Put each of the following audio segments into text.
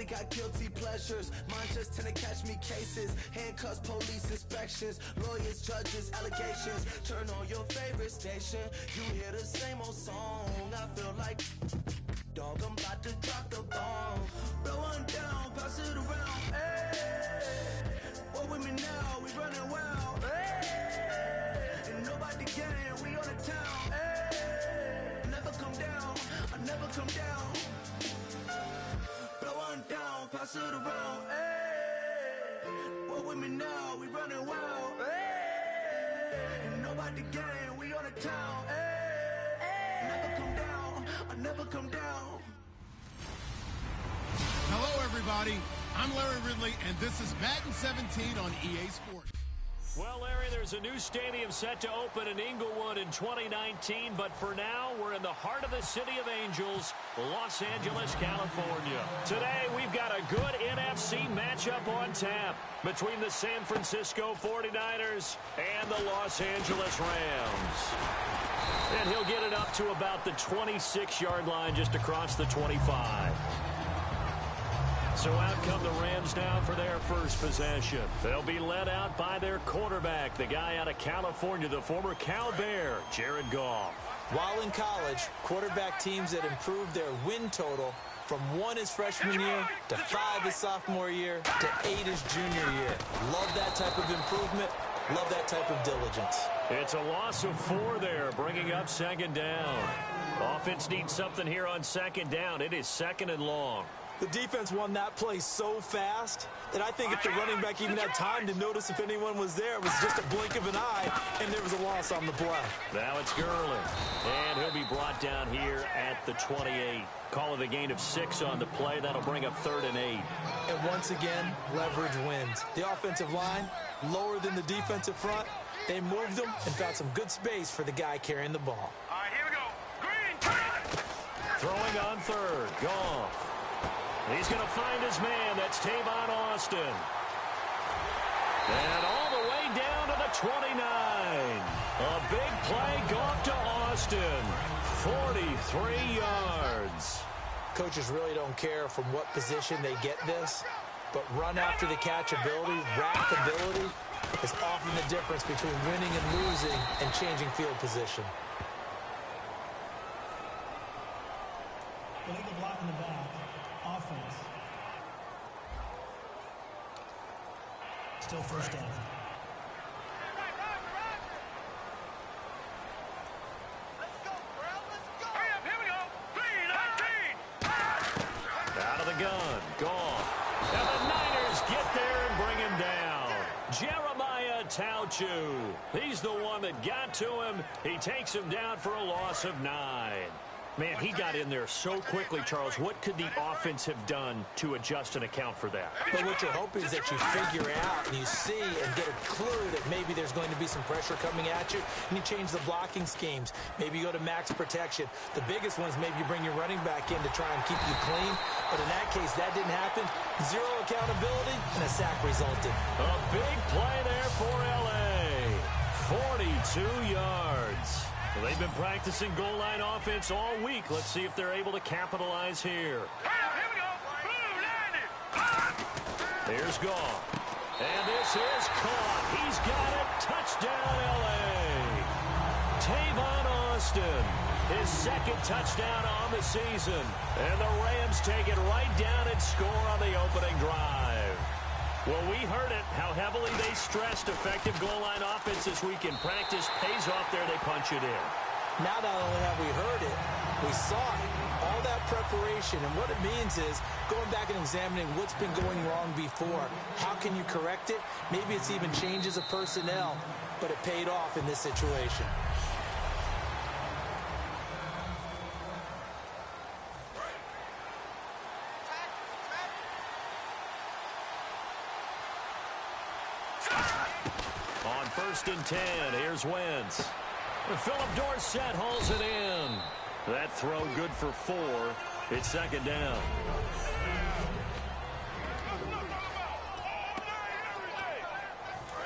got guilty pleasures. Mine just tend to catch me cases. Handcuffs, police inspections, lawyers, judges, allegations. Turn on your favorite station. You hear the same old song. I feel like, dog, I'm about to drop the bomb. Blow one down, pass it around. Hey, what with me now? We running wild. Hey, and nobody can. We on the town. Hey, never come down. I never come down. Blow one down, pass it around. Hey, what with me now? We running wild. Hey, and nobody can. We on the town. Hey, never come down. I never come down. Hello, everybody. I'm Larry Ridley, and this is Madden 17 on EA Sports. Well, Larry, there's a new stadium set to open in Inglewood in 2019, but for now, we're in the heart of the City of Angels, Los Angeles, California. Today, we've got a good NFC matchup on tap between the San Francisco 49ers and the Los Angeles Rams. And he'll get it up to about the 26-yard line just across the 25. So out come the Rams now for their first possession. They'll be led out by their quarterback, the guy out of California, the former Cal Bear, Jared Goff. While in college, quarterback teams that improved their win total from 1 his freshman year to 5 his sophomore year to 8 his junior year. Love that type of improvement. Love that type of diligence. It's a loss of 4 there, bringing up second down. Offense needs something here on second down. It is second and long. The defense won that play so fast that I think if the running back even had time to notice if anyone was there, it was just a blink of an eye, and there was a loss on the play. Now it's Gurley, and he'll be brought down here at the 28. Call it a gain of 6 on the play. That'll bring up 3rd and 8. And once again, leverage wins. The offensive line, lower than the defensive front. They moved them and found some good space for the guy carrying the ball. All right, here we go. Green. Throwing on 3rd. Goff. He's going to find his man. That's Tavon Austin. And all the way down to the 29. A big play, Goff to Austin. 43 yards. Coaches really don't care from what position they get this, but run after the catch ability, rack ability, is often the difference between winning and losing and changing field position. Illegal block in the back. Offense. Still first down. Let's go, Brown. Let's go. Hurry up, here we go. Green. Out of the gun. Goff. And the Niners get there and bring him down. Jeremiah Tauchu. He's the one that got to him. He takes him down for a loss of 9. Man, he got in there so quickly, Charles. What could the offense have done to adjust and account for that? But what you're hoping is that you figure out and you see and get a clue that maybe there's going to be some pressure coming at you, and you change the blocking schemes. Maybe you go to max protection. The biggest one is maybe you bring your running back in to try and keep you clean. But in that case, that didn't happen. 0 accountability, and a sack resulted. A big play there for L.A. 42 yards. Well, they've been practicing goal line offense all week. Let's see if they're able to capitalize here. Here we go. Blue landed. Here's Goff. And this is caught. He's got it. Touchdown, L.A. Tavon Austin. His second touchdown on the season. And the Rams take it right down and score on the opening drive. Well, we heard it, how heavily they stressed effective goal line offense this week in practice. Pays off there, they punch it in. Now not only have we heard it, we saw it. All that preparation, and what it means is going back and examining what's been going wrong before. How can you correct it? Maybe it's even changes of personnel, but it paid off in this situation. On 1st and 10, here's Wentz. Philip Dorsett hauls it in. That throw good for 4. It's second down.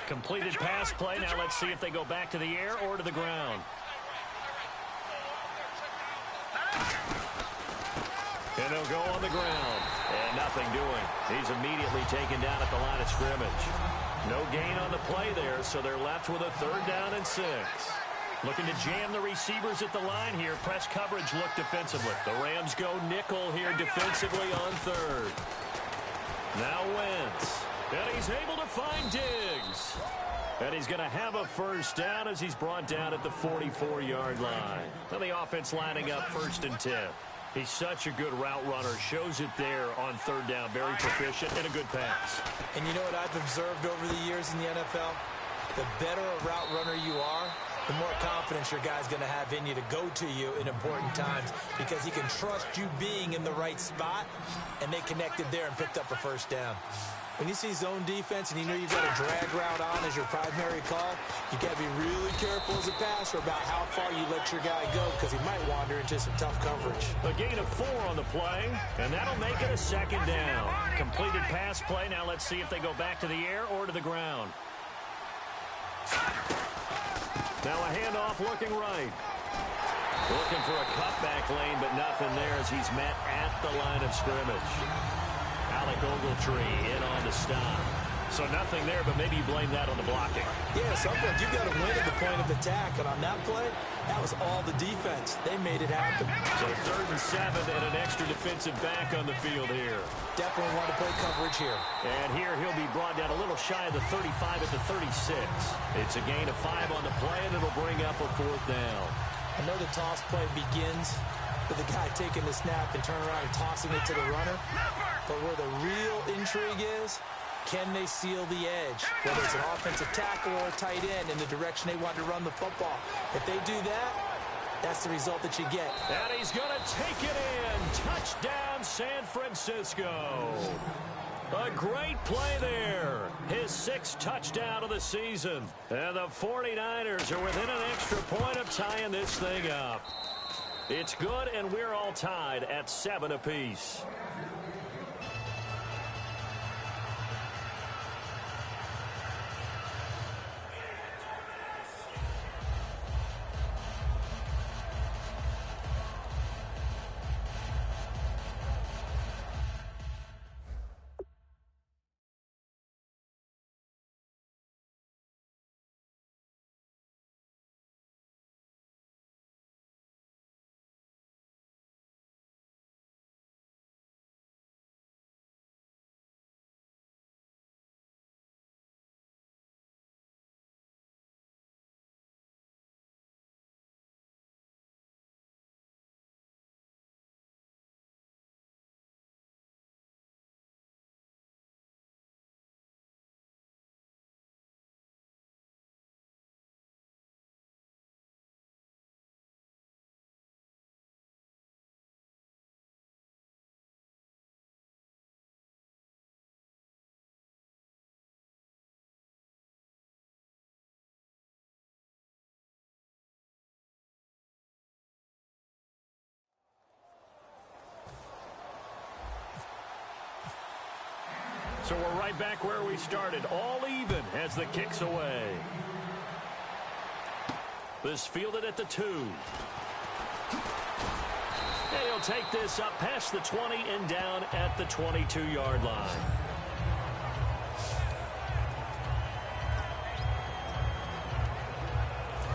Completed pass play. Now let's see if they go back to the air or to the ground. And they'll go on the ground. And nothing doing. He's immediately taken down at the line of scrimmage. No gain on the play there, so they're left with a 3rd down and 6. Looking to jam the receivers at the line here. Press coverage look defensively. The Rams go nickel here defensively on 3rd. Now Wentz. And he's able to find Diggs. And he's going to have a 1st down as he's brought down at the 44-yard line. Now the offense lining up 1st and 10. He's such a good route runner. Shows it there on 3rd down. Very proficient and a good pass. And you know what I've observed over the years in the NFL? The better a route runner you are, the more confidence your guy's going to have in you to go to you in important times because he can trust you being in the right spot, and they connected there and picked up a 1st down. When you see zone defense and you know you've got a drag route on as your primary call, you got to be really careful as a passer about how far you let your guy go because he might wander into some tough coverage. A gain of 4 on the play, and that'll make it a 2nd down. Completed pass play. Now let's see if they go back to the air or to the ground. Now a handoff looking right. Looking for a cutback lane, but nothing there as he's met at the line of scrimmage. Alec Ogletree in on the stop. So nothing there, but maybe you blame that on the blocking. Yeah, sometimes you've got to win at the point of attack, and on that play, that was all the defense. They made it happen. So 3rd and 7 and an extra defensive back on the field here. Definitely want to play coverage here. And here he'll be brought down a little shy of the 35 at the 36. It's a gain of 5 on the play, and it'll bring up a 4th down. I know the toss play begins with the guy taking the snap and turning around and tossing it to the runner. But where the real intrigue is, can they seal the edge? Whether it's an offensive tackle or a tight end in the direction they want to run the football. If they do that, that's the result that you get. And he's going to take it in. Touchdown, San Francisco. A great play there. His 6th touchdown of the season. And the 49ers are within an extra point of tying this thing up. It's good, and we're all tied at 7 apiece. So we're right back where we started, all even as the kick's away. This fielded at the 2. And he'll take this up past the 20 and down at the 22-yard line.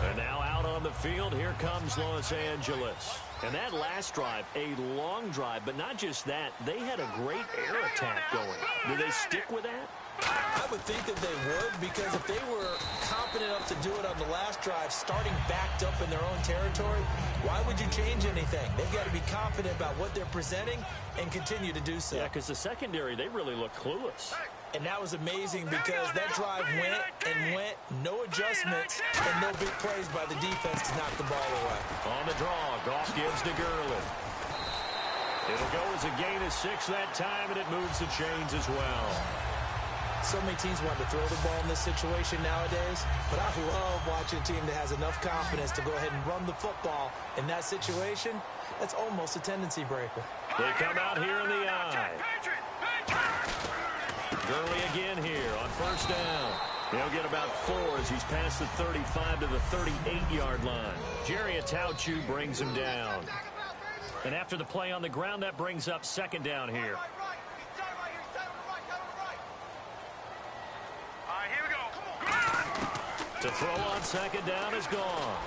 And now out on the field, here comes Los Angeles. And that last drive, a long drive, but not just that, they had a great air attack going. Do they stick with that? I would think that they would, because if they were confident enough to do it on the last drive, starting backed up in their own territory, why would you change anything? They've got to be confident about what they're presenting and continue to do so. Yeah, because the secondary, they really look clueless. And that was amazing because that drive went and went, no adjustments, and no big plays by the defense to knock the ball away. On the draw, Goff gives to Gurley. It'll go as a gain of 6 that time, and it moves the chains as well. So many teams want to throw the ball in this situation nowadays, but I love watching a team that has enough confidence to go ahead and run the football in that situation. That's almost a tendency breaker. They come out here in the eye. Gurley again here on first down. He'll get about 4 as he's past the 35 to the 38-yard line. Jerry Atauchu brings him down. And after the play on the ground, that brings up second down here. To throw on second down is gone.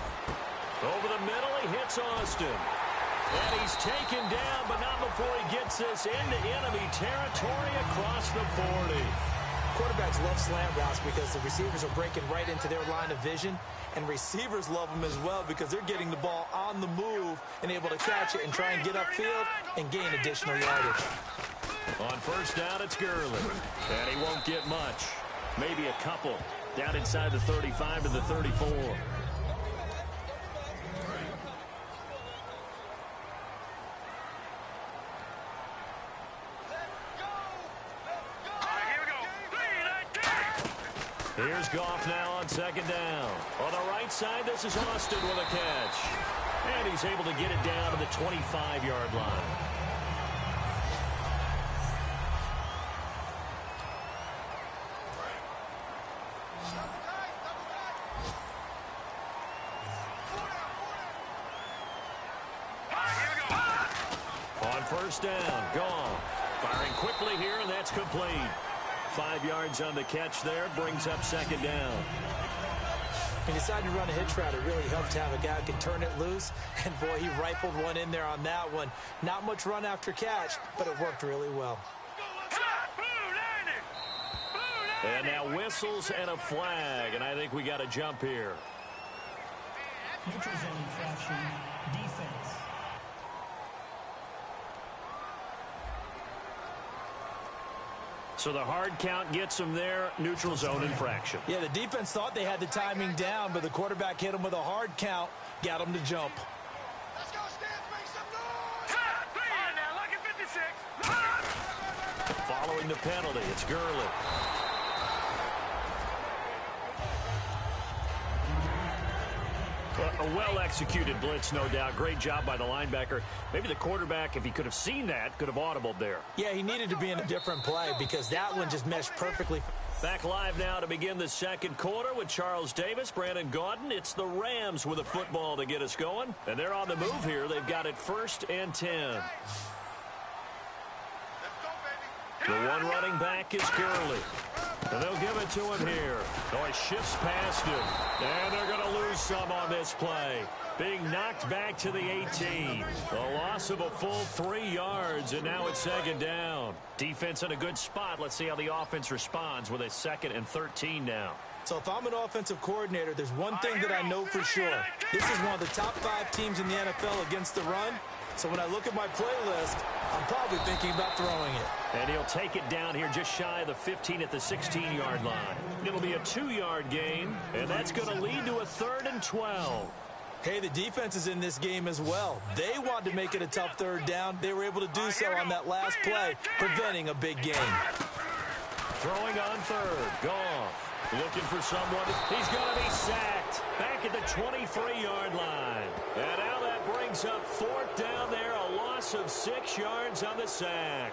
Over the middle, he hits Austin. And he's taken down, but not before he gets this into enemy territory across the 40. Quarterbacks love slant routes because the receivers are breaking right into their line of vision, and receivers love them as well because they're getting the ball on the move and able to catch it and try and get upfield and gain additional yardage. On first down, it's Gurley. And he won't get much. Maybe a couple. Down inside the 35 to the 34. Here's Goff now on second down. On the right side, this is Austin with a catch. And he's able to get it down to the 25-yard line. On first down, Goff firing quickly here, and that's complete. 5 yards on the catch there, brings up second down. He decided to run a hitch route. It really helped to have a guy who can turn it loose. And, boy, he rifled one in there on that one. Not much run after catch, but it worked really well. And now whistles and a flag, and I think we got a jump here. Neutral zone infraction, defense. So the hard count gets them there, neutral zone infraction. Yeah, the defense thought they had the timing down, but the quarterback hit him with a hard count, got him to jump. Let's go, Stans, make some noise! All right, now, look at 56. Following the penalty, it's Gurley. A well-executed blitz, no doubt. Great job by the linebacker. Maybe the quarterback, if he could have seen that, could have audibled there. Yeah, he needed to be in a different play because that one just meshed perfectly. Back live now to begin the second quarter with Charles Davis, Brandon Gaudin. It's the Rams with a football to get us going. And they're on the move here. They've got it 1st and 10. The one running back is Gurley. And they'll give it to him here. Oh, he shifts past him. And they're going to lose some on this play. Being knocked back to the 18. A loss of a full 3 yards, and now it's second down. Defense in a good spot. Let's see how the offense responds with a 2nd and 13 now. So if I'm an offensive coordinator, there's one thing that I know for sure. This is one of the top 5 teams in the NFL against the run. So when I look at my playlist, I'm probably thinking about throwing it. And he'll take it down here just shy of the 15 at the 16-yard line. It'll be a 2-yard gain, and that's going to lead to a 3rd and 12. Hey, the defense is in this game as well. They wanted to make it a tough 3rd down. They were able to do so on that last play, preventing a big gain. Throwing on 3rd, Goff. Looking for someone. He's going to be sacked back at the 23-yard line. And now that brings up 4th down there, a loss of 6 yards on the sack.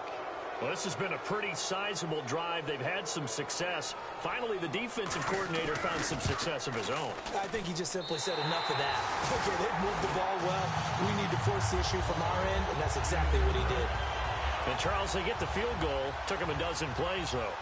Well, this has been a pretty sizable drive. They've had some success. Finally, the defensive coordinator found some success of his own. I think he just simply said enough of that. Okay, they've moved the ball well. We need to force the issue from our end, and that's exactly what he did. And, Charles, they get the field goal. Took him a dozen plays, though.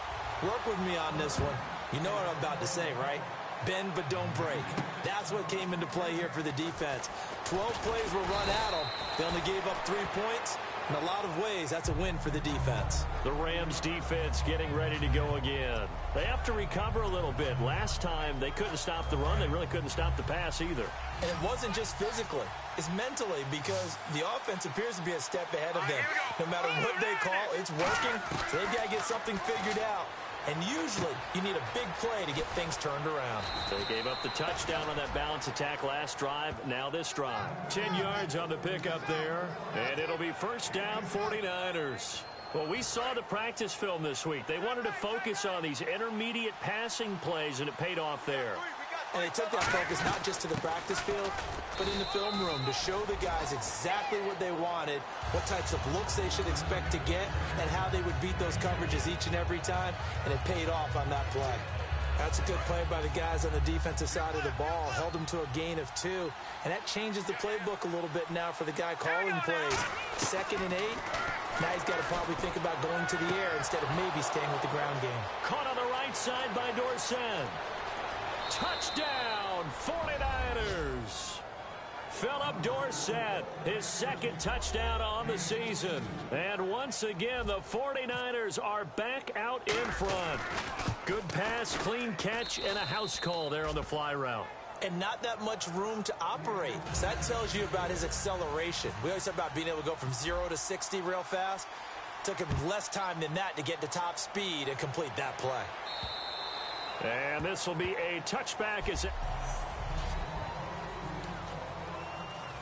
Work with me on this one. You know what I'm about to say, right? Bend but don't break. That's what came into play here for the defense. 12 plays were run at them. They only gave up 3 points. In a lot of ways, that's a win for the defense. The Rams defense getting ready to go again. They have to recover a little bit. Last time, they couldn't stop the run. They really couldn't stop the pass either. And it wasn't just physically. It's mentally because the offense appears to be a step ahead of them. No matter what they call, it's working. So they've got to get something figured out. And usually, you need a big play to get things turned around. They gave up the touchdown on that balance attack last drive. Now this drive. 10 yards on the pickup there. And it'll be 1st down 49ers. Well, we saw the practice film this week. They wanted to focus on these intermediate passing plays, and it paid off there. And they took that focus not just to the practice field, but in the film room to show the guys exactly what they wanted, what types of looks they should expect to get, and how they would beat those coverages each and every time, and it paid off on that play. That's a good play by the guys on the defensive side of the ball. Held them to a gain of 2, and that changes the playbook a little bit now for the guy calling plays. 2nd and 8. Now he's got to probably think about going to the air instead of maybe staying with the ground game. Caught on the right side by Dorsett. Touchdown, 49ers. Philip Dorsett, his second touchdown on the season. And once again, the 49ers are back out in front. Good pass, clean catch, and a house call there on the fly route. And not that much room to operate. So that tells you about his acceleration. We always talk about being able to go from 0 to 60 real fast. Took him less time than that to get to top speed and complete that play. And this will be a touchback.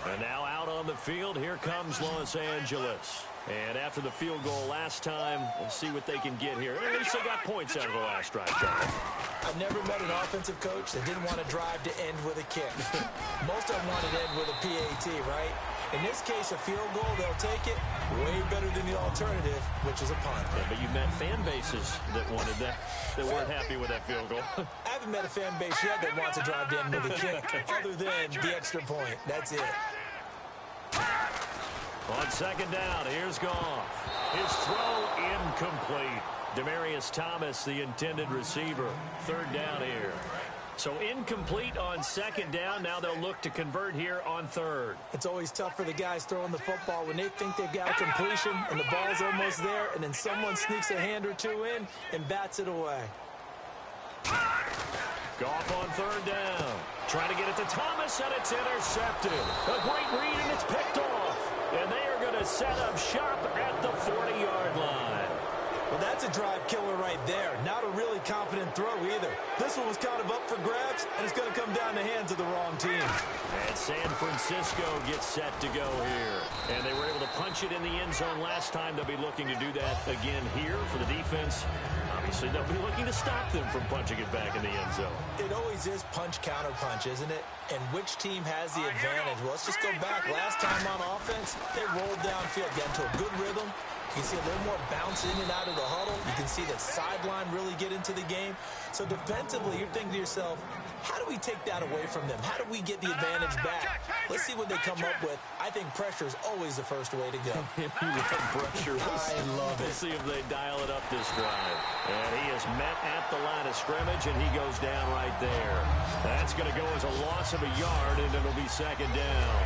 And now out on the field, here comes Los Angeles. And after the field goal last time, we'll see what they can get here. At least they got points out of the last drive, Charles. I've never met an offensive coach that didn't want to drive to end with a kick. Most of them wanted to end with a PAT, right? In this case, a field goal, they'll take it. Way better than the alternative, which is a punt. Yeah, but you met fan bases that wanted that weren't happy with that field goal. I haven't met a fan base yet that wants to drive to end with a kick, other than the extra point. That's it. On second down, here's Goff. His throw incomplete. Demaryius Thomas, the intended receiver. Third down here. So incomplete on second down. Now they'll look to convert here on third. It's always tough for the guys throwing the football when they think they've got a completion and the ball's almost there, and then someone sneaks a hand or two in and bats it away. Goff on third down. Trying to get it to Thomas, and it's intercepted. A great read, and it's picked off. And they are going to set up shop at the 40-yard line. Well, that's a drive killer right there. Not a really confident throw either. This one was kind of up for grabs, and it's going to come down the hands of the wrong team. And San Francisco gets set to go here. And they were able to punch it in the end zone last time. They'll be looking to do that again here for the defense. Obviously, they'll be looking to stop them from punching it back in the end zone. It always is punch-counter-punch, isn't it? And which team has the advantage? Well, let's just go back. Last time on offense, they rolled downfield, got into a good rhythm. You can see a little more bounce in and out of the huddle. You can see the sideline really get into the game. So defensively, you're thinking to yourself, how do we take that away from them? How do we get the advantage back? Let's see what they come up with. I think pressure is always the first way to go. You love pressure. I love it. We'll see if they dial it up this drive. And he is met at the line of scrimmage, and he goes down right there. That's going to go as a loss of a yard, and it'll be second down.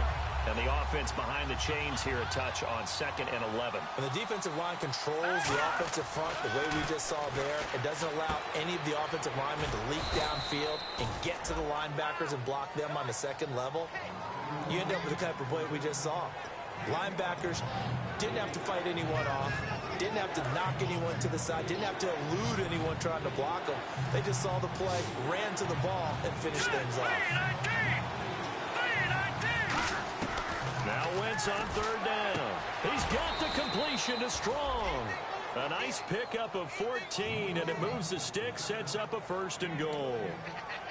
And the offense behind the chains here, a touch on 2nd and 11. And the defensive line controls the offensive front the way we just saw there. It doesn't allow any of the offensive linemen to leak downfield and get to the linebackers and block them on the second level. You end up with the type of play we just saw. Linebackers didn't have to fight anyone off, didn't have to knock anyone to the side, didn't have to elude anyone trying to block them. They just saw the play, ran to the ball, and finished things off. Now Wentz on third down. He's got the completion to Strong. A nice pickup of 14, and it moves the stick, sets up a 1st and goal.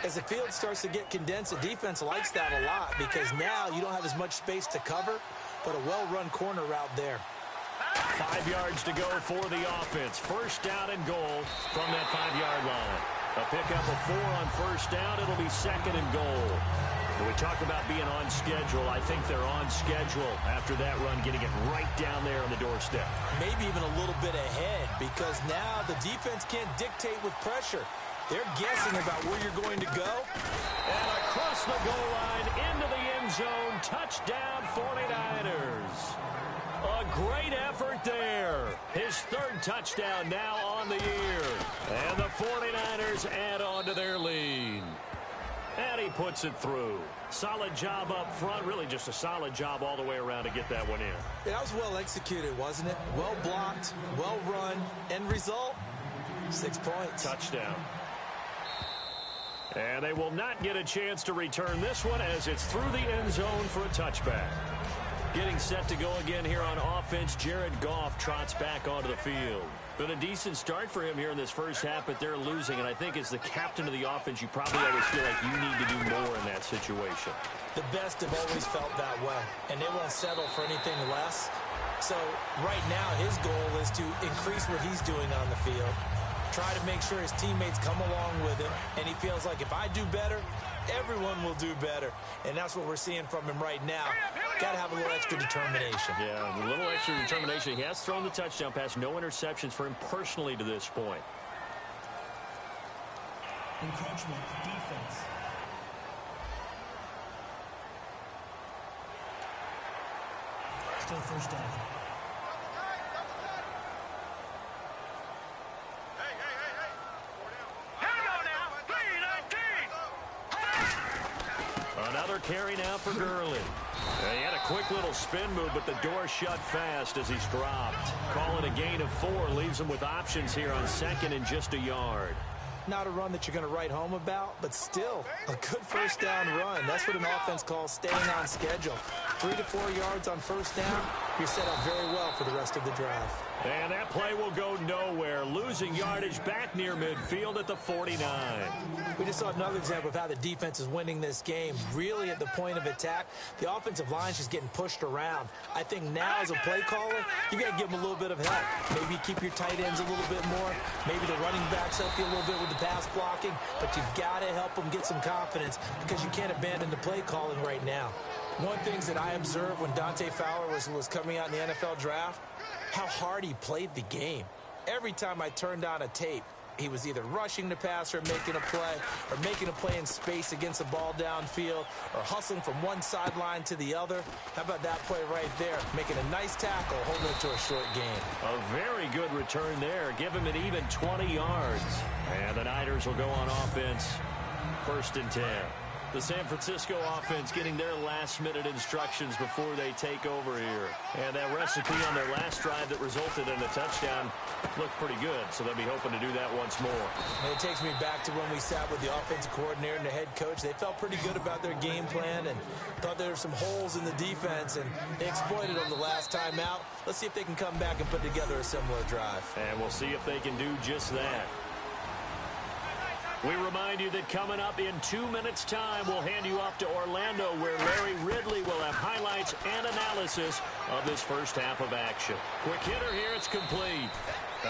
As the field starts to get condensed, the defense likes that a lot because now you don't have as much space to cover, but a well-run corner route there. 5 yards to go for the offense. 1st down and goal from that 5-yard line. A pickup of 4 on 1st down. It'll be 2nd and goal. When we talk about being on schedule, I think they're on schedule after that run, getting it right down there on the doorstep. Maybe even a little bit ahead because now the defense can't dictate with pressure. They're guessing about where you're going to go. And across the goal line, into the end zone, touchdown 49ers. A great effort there. His 3rd touchdown now on the year. And the 49ers add on to their lead. And he puts it through. Solid job up front. Really just a solid job all the way around to get that one in. Yeah, that was well executed, wasn't it? Well blocked, well run. End result, 6 points. Touchdown. And they will not get a chance to return this one as it's through the end zone for a touchback. Getting set to go again here on offense, Jared Goff trots back onto the field. Been a decent start for him here in this first half, but they're losing. And I think as the captain of the offense, you probably always feel like you need to do more in that situation. The best have always felt that way, and they won't settle for anything less. So right now, his goal is to increase what he's doing on the field, try to make sure his teammates come along with him, and he feels like if I do better, everyone will do better. And that's what we're seeing from him right now. Got to have a little extra determination. Yeah, a little extra determination. He has thrown the touchdown pass. No interceptions for him personally to this point. Encroachment defense. Still first down. Another carry now for Gurley. He had a quick little spin move, but the door shut fast as he's dropped. Calling a gain of 4 leaves him with options here on 2nd and just a yard. Not a run that you're going to write home about, but still a good first down run. That's what an offense calls staying on schedule. 3 to 4 yards on first down, you're set up very well for the rest of the drive. And that play will go nowhere, losing yardage back near midfield at the 49. We just saw another example of how the defense is winning this game. Really at the point of attack, the offensive line's just getting pushed around. I think now as a play caller, you got to give them a little bit of help. Maybe keep your tight ends a little bit more. Maybe the running backs help you a little bit with the pass blocking. But you've got to help them get some confidence because you can't abandon the play calling right now. One of the things that I observed when Dante Fowler was coming out in the NFL draft, how hard he played the game. Every time I turned on a tape, he was either rushing the passer, making a play, or making a play in space against a ball downfield, or hustling from one sideline to the other. How about that play right there? Making a nice tackle, holding it to a short gain. A very good return there. Give him an even 20 yards. And the Niners will go on offense. 1st and 10. The San Francisco offense getting their last-minute instructions before they take over here. And that recipe on their last drive that resulted in a touchdown looked pretty good, so they'll be hoping to do that once more. And it takes me back to when we sat with the offensive coordinator and the head coach. They felt pretty good about their game plan and thought there were some holes in the defense, and they exploited them the last time out. Let's see if they can come back and put together a similar drive. And we'll see if they can do just that. We remind you that coming up in 2 minutes' time, we'll hand you off to Orlando, where Larry Ridley will have highlights and analysis of this first half of action. Quick hitter here, it's complete.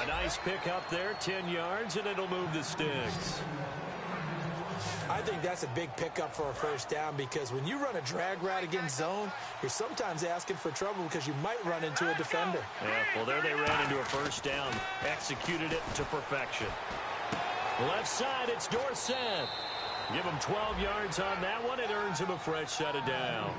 A nice pick up there, 10 yards, and it'll move the sticks. I think that's a big pickup for a first down because when you run a drag route against zone, you're sometimes asking for trouble because you might run into a defender. Yeah, well, there they ran into a first down, executed it to perfection. Left side, it's Dorsett. Give him 12 yards on that one. It earns him a fresh set of downs.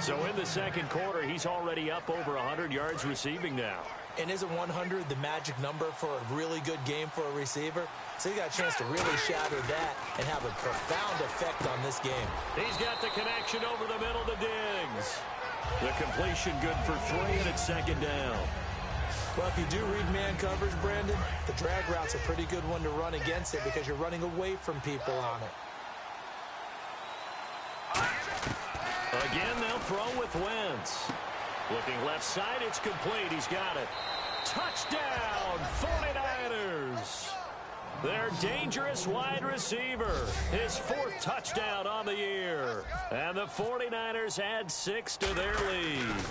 So in the second quarter, he's already up over 100 yards receiving now. And isn't 100 the magic number for a really good game for a receiver? So he got a chance to really shatter that and have a profound effect on this game. He's got the connection over the middle to Diggs. The completion good for 3, and it's 2nd down. Well, if you do read man coverage, Brandon, the drag route's a pretty good one to run against it because you're running away from people on it. Again, they'll throw with Wentz. Looking left side, it's complete. He's got it. Touchdown, 49ers. Their dangerous wide receiver. His 4th touchdown on the year. And the 49ers add 6 to their lead.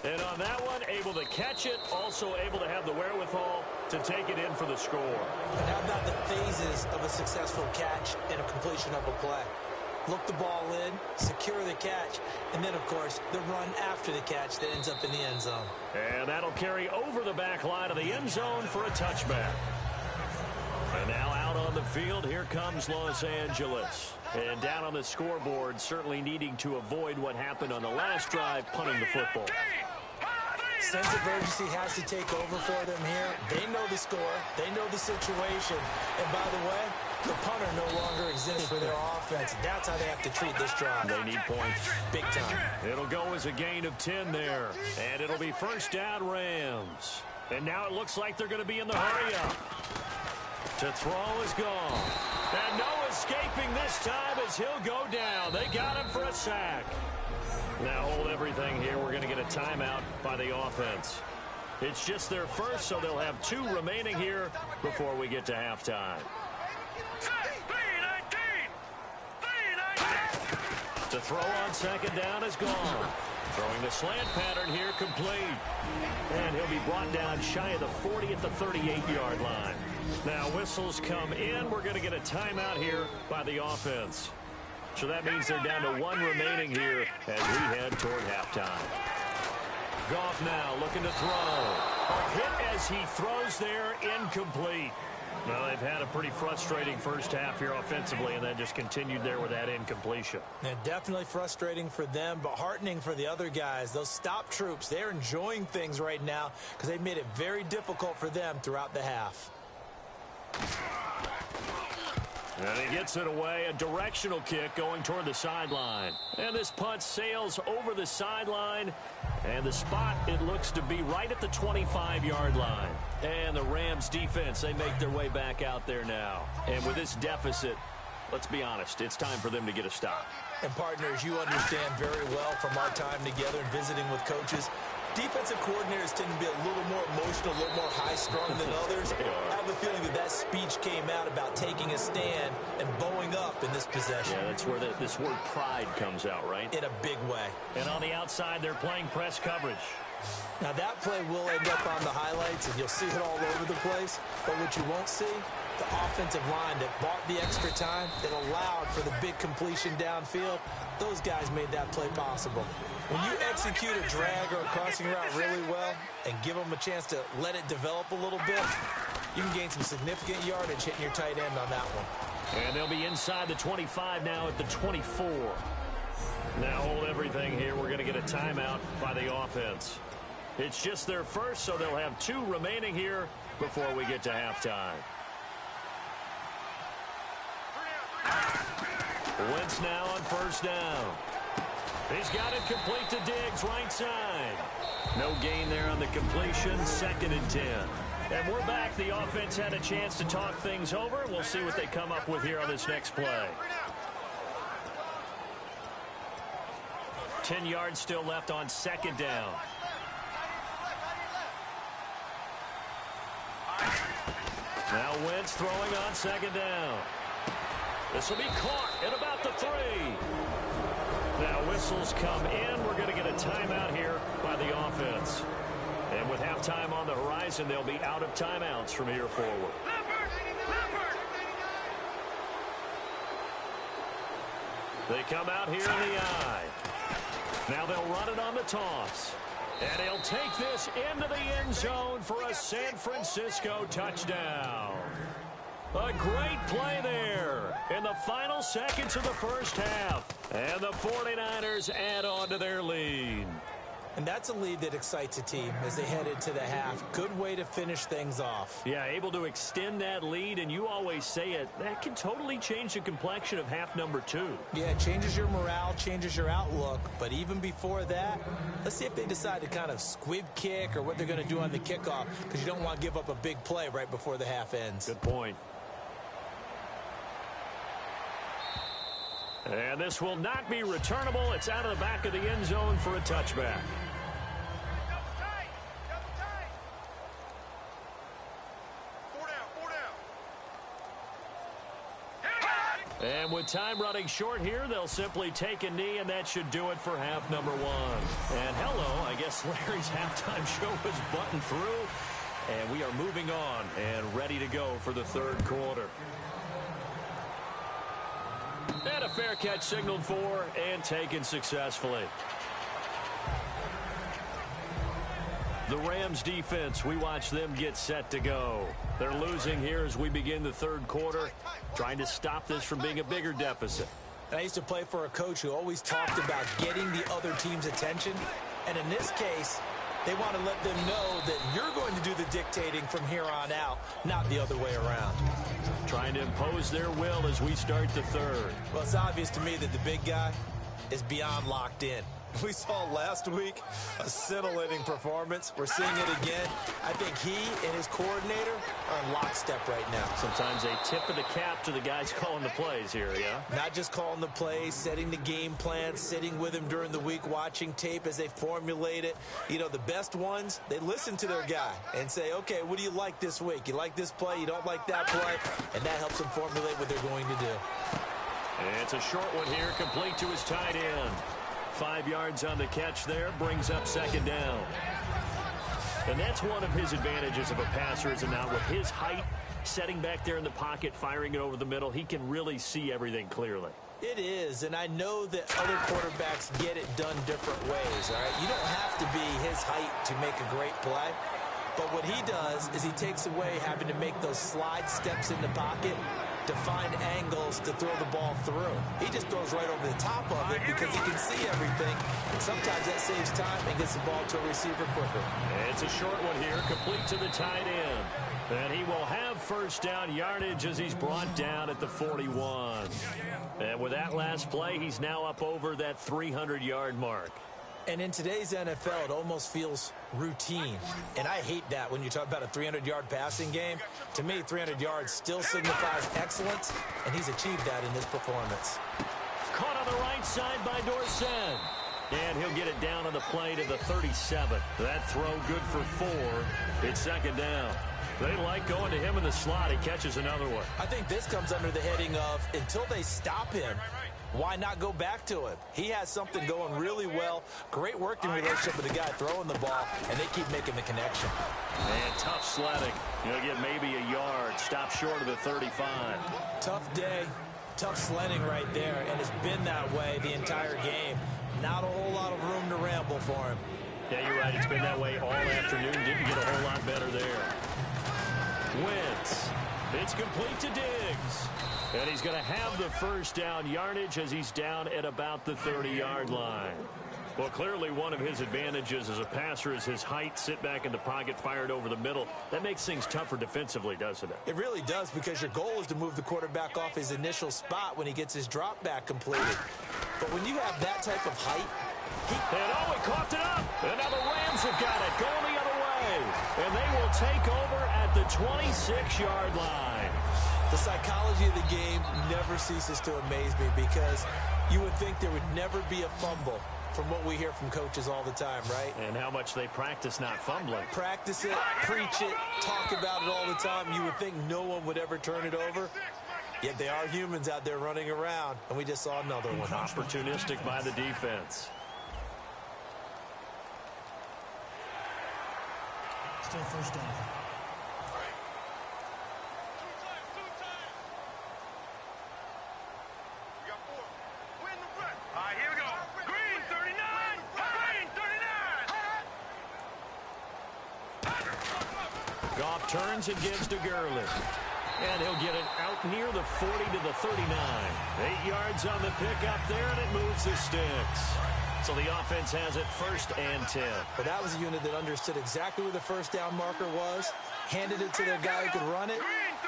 And on that one, able to catch it, also able to have the wherewithal to take it in for the score. And how about the phases of a successful catch and a completion of a play? Look the ball in, secure the catch, and then, of course, the run after the catch that ends up in the end zone. And that'll carry over the back line of the end zone for a touchback. And now out on the field, here comes Los Angeles. And down on the scoreboard, certainly needing to avoid what happened on the last drive, punting the football. Sense of urgency has to take over for them here. They know the score. They know the situation. And by the way, the punter no longer exists for their offense. That's how they have to treat this drive. They need points. Big time. It'll go as a gain of 10 there. And it'll be first down Rams. And now it looks like they're going to be in the hurry-up. To throw is gone. And no escaping this time as he'll go down. They got him for a sack. Now hold everything here. We're going to get a timeout by the offense. It's just their first, so they'll have 2 remaining here before we get to halftime. To throw on second down is gone. Throwing the slant pattern here complete. And he'll be brought down shy of the 40 at the 38-yard line. Now whistles come in. We're going to get a timeout here by the offense. So that means they're down to 1 remaining here as we head toward halftime. Goff now looking to throw. A hit as he throws there, incomplete. Well, they've had a pretty frustrating first half here offensively, and then just continued there with that incompletion. And definitely frustrating for them, but heartening for the other guys. Those stop troops, they're enjoying things right now because they made it very difficult for them throughout the half. And he gets it away, a directional kick going toward the sideline. And this punt sails over the sideline. And the spot, it looks to be right at the 25-yard line. And the Rams defense, they make their way back out there now. And with this deficit, let's be honest, it's time for them to get a stop. And partners, you understand very well from our time together and visiting with coaches, defensive coordinators tend to be a little more emotional, a little more high-strung than others. I have a feeling that speech came out about taking a stand and bowing up in this possession. Yeah, that's where this word pride comes out, right? In a big way. And on the outside, they're playing press coverage. Now, that play will end up on the highlights, and you'll see it all over the place. But what you won't see, the offensive line that bought the extra time, that allowed for the big completion downfield, those guys made that play possible. When you execute a drag or a crossing route really well and give them a chance to let it develop a little bit, you can gain some significant yardage hitting your tight end on that one. And they'll be inside the 25 now at the 24. Now hold everything here. We're going to get a timeout by the offense. It's just their first, so they'll have 2 remaining here before we get to halftime. Wentz now on first down. He's got it complete to Diggs, right side. No gain there on the completion, 2nd and 10. And we're back. The offense had a chance to talk things over. We'll see what they come up with here on this next play. 10 yards still left on 2nd down. Now Wentz throwing on 2nd down. This will be caught at about the 3. Now whistles come in. We're going to get a timeout here by the offense. And with halftime on the horizon, they'll be out of timeouts from here forward. They come out here in the eye. Now they'll run it on the toss. And he'll take this into the end zone for a San Francisco touchdown. A great play there in the final seconds of the first half. And the 49ers add on to their lead. And that's a lead that excites a team as they head into the half. Good way to finish things off. Yeah, able to extend that lead, and you always say it, that can totally change the complexion of half number 2. Yeah, it changes your morale, changes your outlook. But even before that, let's see if they decide to kind of squib kick or what they're going to do on the kickoff, because you don't want to give up a big play right before the half ends. Good point. And this will not be returnable. It's out of the back of the end zone for a touchback. And with time running short here, they'll simply take a knee, and that should do it for half number 1. And hello, I guess Larry's halftime show is buttoned through, and we are moving on and ready to go for the 3rd quarter. And a fair catch signaled for and taken successfully. The Rams defense, we watch them get set to go. They're losing here as we begin the 3rd quarter, trying to stop this from being a bigger deficit. And I used to play for a coach who always talked about getting the other team's attention. And in this case, they want to let them know that you're going to do the dictating from here on out, not the other way around. Trying to impose their will as we start the 3rd. Well, it's obvious to me that the big guy is beyond locked in. We saw last week a scintillating performance. We're seeing it again. I think he and his coordinator are in lockstep right now. Sometimes a tip of the cap to the guys calling the plays here, yeah? Not just calling the plays, setting the game plan, sitting with him during the week, watching tape as they formulate it. You know, the best ones, they listen to their guy and say, okay, what do you like this week? You like this play? You don't like that play? And that helps them formulate what they're going to do. And it's a short one here, complete to his tight end. 5 yards on the catch there, brings up 2nd down. And that's one of his advantages of a passer, is now with his height, setting back there in the pocket, firing it over the middle, he can really see everything clearly. It is, and I know that other quarterbacks get it done different ways, all right? You don't have to be his height to make a great play. But what he does is he takes away having to make those slide steps in the pocket to find angles to throw the ball through. He just throws right over the top of it because he can see everything. And sometimes that saves time and gets the ball to a receiver quicker. It's a short one here, complete to the tight end. And he will have first down yardage as he's brought down at the 41. And with that last play, he's now up over that 300-yard mark. And in today's NFL, it almost feels routine. And I hate that when you talk about a 300-yard passing game. To me, 300 yards still signifies excellence, and he's achieved that in this performance. Caught on the right side by Dorsett. And he'll get it down on the play to the 37. That throw good for 4. It's second down. They like going to him in the slot. He catches another one. I think this comes under the heading of until they stop him, why not go back to him? He has something going really well. Great working relationship with the guy throwing the ball, and they keep making the connection. And tough sledding. He'll get maybe a yard. Stop short of the 35. Tough day, tough sledding right there, and it's been that way the entire game. Not a whole lot of room to ramble for him. Yeah, you're right. It's been that way all afternoon. Didn't get a whole lot better there. Wentz. It's complete to Diggs. And he's going to have the first down yardage as he's down at about the 30-yard line. Well, clearly one of his advantages as a passer is his height. Sit back in the pocket, fired over the middle. That makes things tougher defensively, doesn't it? It really does, because your goal is to move the quarterback off his initial spot when he gets his drop back completed. But when you have that type of height, he coughed it up. And now the Rams have got it going the other way. And they will take over at the 26-yard line. The psychology of the game never ceases to amaze me, because you would think there would never be a fumble from what we hear from coaches all the time, right? And how much they practice not fumbling. Practice it, preach it, talk about it all the time. You would think no one would ever turn it over. Yet they are humans out there running around, and we just saw another one. Opportunistic by the defense. Still first down. Goff turns and gives to Gurley. And he'll get it out near the 40 to the 39. 8 yards on the pickup there, and it moves the sticks. So the offense has it first and 10. But that was a unit that understood exactly where the first down marker was, handed it to their guy who could run it,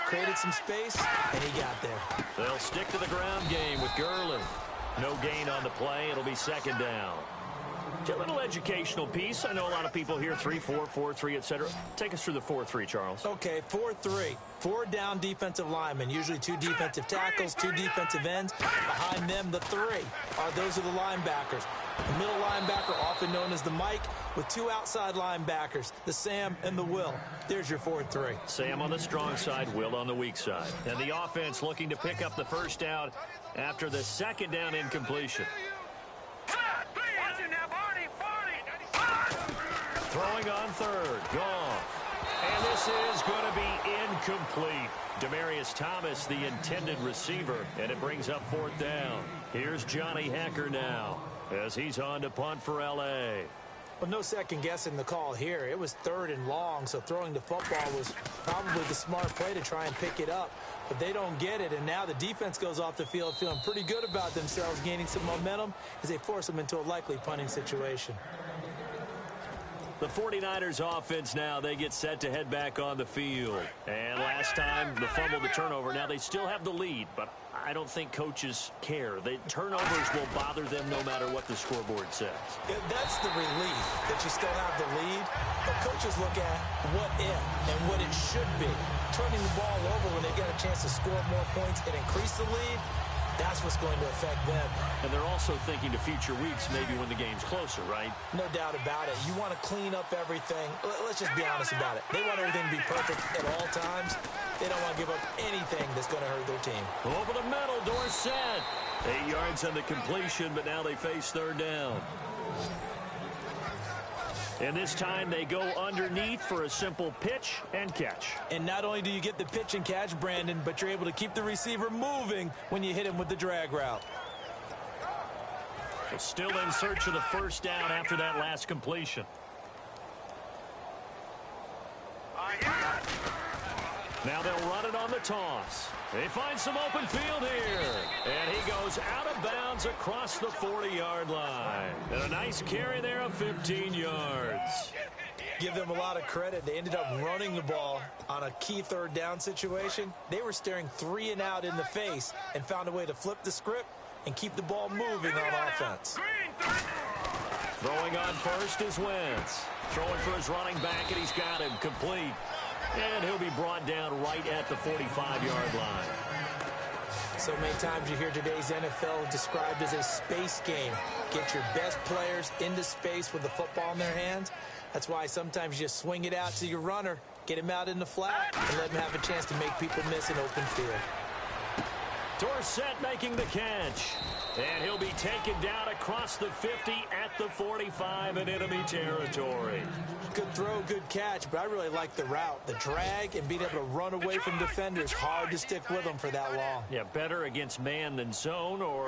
created some space, and he got there. They'll stick to the ground game with Gurley. No gain on the play. It'll be second down. A little educational piece. I know a lot of people hear 3-4, 4-3, etc. Take us through the 4-3, Charles. Okay, 4-3. 4 down defensive linemen, usually 2 defensive tackles, 2 defensive ends. Behind them, the 3 those are the linebackers. The middle linebacker, often known as the Mike, with 2 outside linebackers, the Sam and the Will. There's your 4-3. Sam on the strong side, Will on the weak side. And the offense looking to pick up the first down after the second down incompletion. Throwing on third, Goff. And this is going to be incomplete. Demaryius Thomas, the intended receiver, and it brings up fourth down. Here's Johnny Hekker now as he's on to punt for L.A. Well, no second guessing the call here. It was third and long, so throwing the football was probably the smart play to try and pick it up. But they don't get it, and now the defense goes off the field feeling pretty good about themselves, gaining some momentum as they force them into a likely punting situation. The 49ers offense now, they get set to head back on the field. And last time, the fumble, the turnover. Now they still have the lead, but I don't think coaches care. The turnovers will bother them no matter what the scoreboard says. Yeah, that's the relief that you still have the lead. But coaches look at what if and what it should be. Turning the ball over when they get a chance to score more points and increase the lead, that's what's going to affect them. And they're also thinking to future weeks, maybe when the game's closer, right? No doubt about it. You want to clean up everything. Let's just be honest about it. They want everything to be perfect at all times. They don't want to give up anything that's going to hurt their team. Over the middle, Dorsett. 8 yards on the completion, but now they face third down. And this time they go underneath for a simple pitch and catch. And not only do you get the pitch and catch, Brandon, but you're able to keep the receiver moving when you hit him with the drag route. Still in search of the first down after that last completion. Now they'll run it on the toss. They find some open field here. And he goes out of bounds across the 40-yard line. And a nice carry there of 15 yards. Give them a lot of credit. They ended up running the ball on a key third down situation. They were staring 3 and out in the face and found a way to flip the script and keep the ball moving on offense. Throwing on first is Wentz. Throwing for his running back, and he's got him complete. And he'll be brought down right at the 45-yard line. So many times you hear today's NFL described as a space game. Get your best players into space with the football in their hands. That's why sometimes you just swing it out to your runner, get him out in the flat, and let him have a chance to make people miss an open field. Dorsett making the catch. And he'll be taken down across the 50 at the 45 in enemy territory. Good throw, good catch, but I really like the route. The drag and being able to run away from defenders, hard to stick with them for that long. Yeah, better against man than zone, or?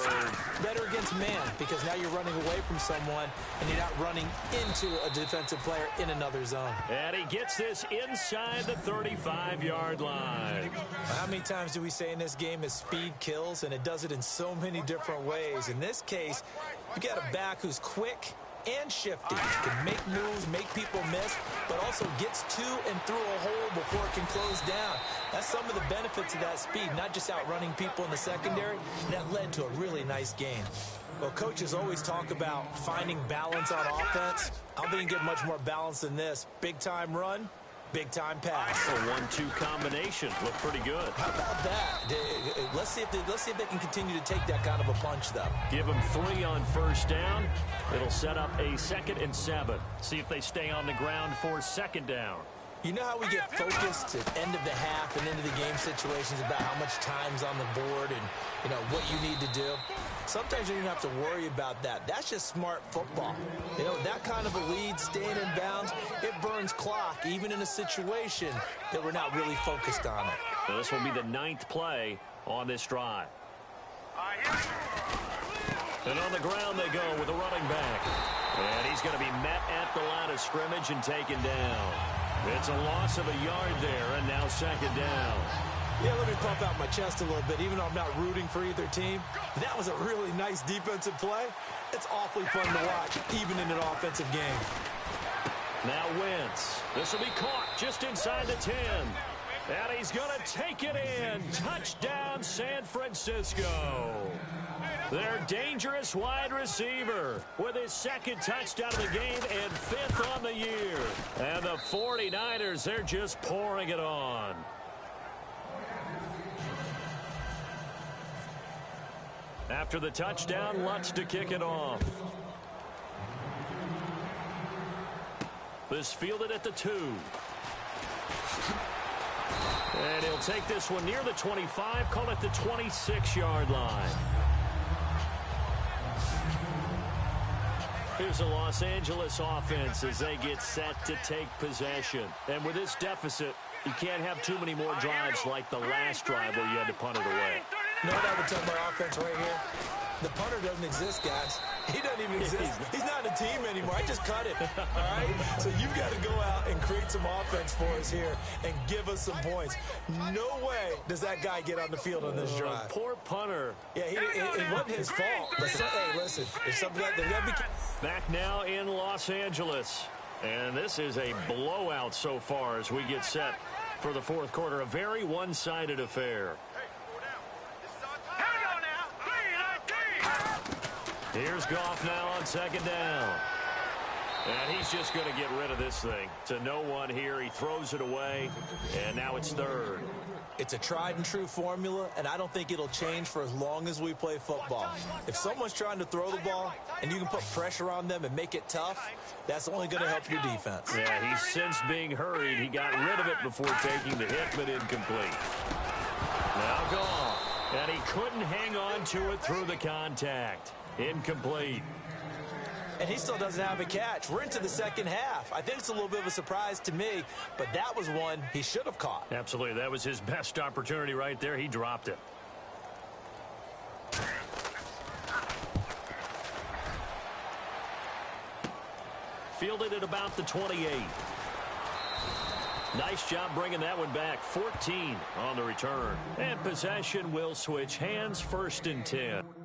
Better against man, because now you're running away from someone and you're not running into a defensive player in another zone. And he gets this inside the 35-yard line. How many times do we say in this game is speed kills, and it does it in so many different ways. In this case, you got a back who's quick and shifty, can make moves, make people miss, but also gets to and through a hole before it can close down. That's some of the benefits of that speed, not just outrunning people in the secondary. That led to a really nice game. Well, coaches always talk about finding balance on offense. I don't think you can get much more balance than this. Big-time run, big-time pass. A 1-2 combination. Look pretty good. How about that? Let's see if they can continue to take that kind of a punch, though. Give them 3 on first down. It'll set up a 2nd and 7. See if they stay on the ground for 2nd down. You know how we get focused at end of the half and into the game situations about how much time's on the board and, you know, what you need to do? Sometimes you don't have to worry about that. That's just smart football. You know, that kind of a lead, staying in bounds, it burns clock, even in a situation that we're not really focused on it. So this will be the 9th play on this drive. And on the ground they go with the running back. And he's going to be met at the line of scrimmage and taken down. It's a loss of a yard there, and now 2nd down. Yeah, let me pump out my chest a little bit, even though I'm not rooting for either team. That was a really nice defensive play. It's awfully fun to watch, even in an offensive game. Now Wentz. This will be caught just inside the 10. And he's going to take it in. Touchdown, San Francisco. Their dangerous wide receiver with his 2nd touchdown of the game and 5th on the year. And the 49ers, they're just pouring it on. After the touchdown, Lutz to kick it off. This fielded at the 2. And he'll take this one near the 25, call it the 26-yard line. Here's the Los Angeles offense as they get set to take possession. And with this deficit, you can't have too many more drives like the last drive where you had to punt it away. You know what I would tell my offense right here? The punter doesn't exist, guys. He doesn't even exist. He's not a team anymore. I just cut it, all right? So you've got to go out and create some offense for us here and give us some points. No way does that guy get on the field on this drive. Poor punter. Yeah, it wasn't his fault. But hey, listen, there's something that be. Back now in Los Angeles. And this is a blowout so far as we get set for the 4th quarter. A very one-sided affair. Here's Goff now on 2nd down. And he's just going to get rid of this thing. To no one here. He throws it away. And now it's 3rd. It's a tried and true formula, and I don't think it'll change for as long as we play football. If someone's trying to throw the ball and you can put pressure on them and make it tough, that's only going to help your defense. Yeah, he's since being hurried. He got rid of it before taking the hit, but incomplete. Now Goff. And he couldn't hang on to it through the contact. Incomplete. And he still doesn't have a catch. We're into the 2nd half. I think it's a little bit of a surprise to me, but that was one he should have caught. Absolutely. That was his best opportunity right there. He dropped it. Fielded at about the 28. Nice job bringing that one back. 14 on the return. And possession will switch hands, 1st and 10.